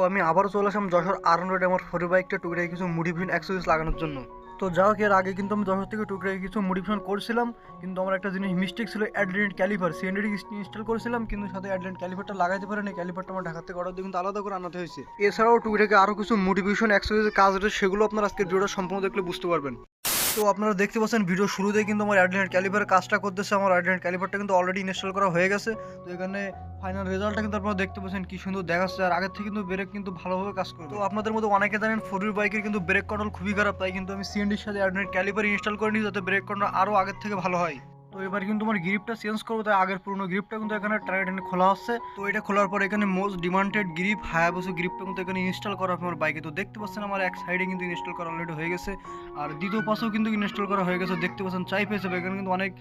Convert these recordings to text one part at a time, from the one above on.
আমি আবারও চলে আসলাম যশোর R100 আমার ফোর বাইকটা টুকরে কিছু মডিফিকেশন অ্যাক্সেসরিজ লাগানোর জন্য। তো যা হোক, এর আগে কিন্তু আমি যশোর থেকে টুকরে কিছু মডিফিকেশন করছিলাম, কিন্তু আমার একটা জিনিস মিস্টেক ছিল, অ্যাড্রেন্ট ক্যালিপার সিএনডি ইনস্টল করেছিলাম, কিন্তু সাথে অ্যাড্রেন্ট ক্যালিপারটা লাগাইতে পারিনি। ক্যালিপারটা আমার ঢাকা থেকে অর্ডার দিয়ে কিন্তু আলাদা করে আনাতে হয়েছে। এছাড়াও টুকরেকে আরও কিছু মডিফিকেশন অ্যাক্সেসরিজের কাজ রয়েছে, সেগুলো আপনারা আজকের ভিডিওটা সম্পূর্ণ দেখলে বুঝতে পারবেন। তো আপনারা দেখতে পাচ্ছেন ভিডিও শুরুতেই কিন্তু আমার অ্যাড্রেন্ট ক্যালিপারের কাজটা করতেছে। আমার অ্যাড্রেন্ট ক্যালিপারটা কিন্তু অলরেডি ইনস্টল করা হয়ে গেছে। তো এখানে ফাইনাল রেজাল্টটা কিন্তু আপনারা দেখতে পাচ্ছেন কি সুন্দর দেখাচ্ছে, আর আগের থেকে কিন্তু ব্রেক কিন্তু ভালোভাবে কাজ করবে। তো আপনাদের মধ্যে অনেকে জানেন ফোর হুইল বাইকের কিন্তু ব্রেক কন্ট্রোল খুবই খারাপ, তাই কিন্তু আমি সিএনডির সাথে অ্যাড্রেন্ট ক্যালিপার ইনস্টল করে নিই যাতে ব্রেক কন্ট্রোল আরও আগের থেকে ভালো হয়। তো এবার কিন্তু আমার গ্রিপটা চেঞ্জ করবো, তাই আগের পুরনো গ্রিপটা কিন্তু এখানে টাইটেনে খোলা হচ্ছে। তো এটা খোলার পর এখানে মোস্ট ডিমান্ডেড গ্রিপ হায়াবুসা গ্রিপটা কিন্তু এখানে ইনস্টল করা হবে আমার বাইকে। তো দেখতে পাচ্ছেন আমার এক সাইডে কিন্তু ইনস্টল করা অলরেডি হয়ে গেছে, আর দ্বিতীয় পাশেও কিন্তু ইনস্টল করা হয়ে গেছে। দেখতে পাচ্ছেন চাই পেয়েছে, এখানে কিন্তু অনেক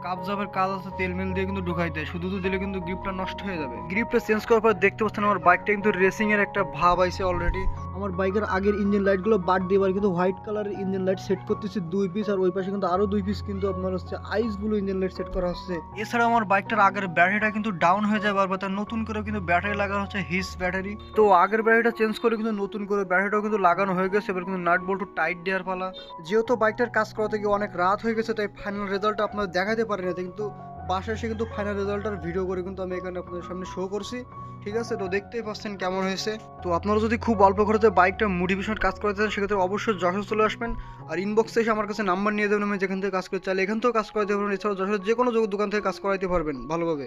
কাপজাবের কাজ আছে, তেল মেল দিয়ে কিন্তু ঢুকাই দেয়, শুধু দিলে কিন্তু গ্রিপটা নষ্ট হয়ে যাবে। গ্রিপটা চেঞ্জ করার পর দেখতে পাচ্ছেন আমার বাইকটা কিন্তু রেসিং এর একটা ভাব আইছে অলরেডি। আমার বাইকের আগের ইঞ্জিন লাইটগুলো বাদ দিয়ে এবার কিন্তু হোয়াইট কালারের ইঞ্জিন লাইট সেট করতেছি 2 পিস, আর ওই পাশে কিন্তু আরো 2 পিস কিন্তু আপনার হচ্ছে আইস ব্লু ইঞ্জিন লাইট সেট করা হচ্ছে। এছাড়া আমার বাইকটার আগের ব্যাটারিটা কিন্তু ডাউন হয়ে যায় বারবার, তার নতুন করে কিন্তু ব্যাটারি লাগানো হচ্ছে হিস ব্যাটারি। তো আগের ব্যাটারিটা চেঞ্জ করে কিন্তু নতুন করে ব্যাটারিটাও কিন্তু লাগানো হয়ে গেছে। এবার কিন্তু নাট বল্টু টাইট দেওয়ার পালা। যেহেতু বাইকটার কাজ করাতে গিয়ে অনেক রাত হয়ে গেছে, তাই ফাইনাল রেজাল্টটা আপনারা দেখাতে পারেন না, কিন্তু বাসায় এসে কিন্তু ফাইনাল রেজাল্টটার ভিডিও করে কিন্তু আমি এখানে আপনাদের সামনে শো করছি। ঠিক আছে, তো দেখতেই পাচ্ছেন কেমন হয়েছে। তো আপনারা যদি খুব অল্প খরচে বাইকটা মোটিভেশন কাজ করতে চান, সেক্ষেত্রে অবশ্যই যশোর চলে আসবেন, আর ইনবক্সে এসে আমার কাছে নাম্বার নিয়ে দেবেন, আমি যেখান থেকে কাজ করতে চাইলে এখান থেকেও কাজ করাতে পারবেন। এছাড়াও যশোর যে কোনো দোকান থেকে কাজ করাইতে পারবেন ভালোভাবে।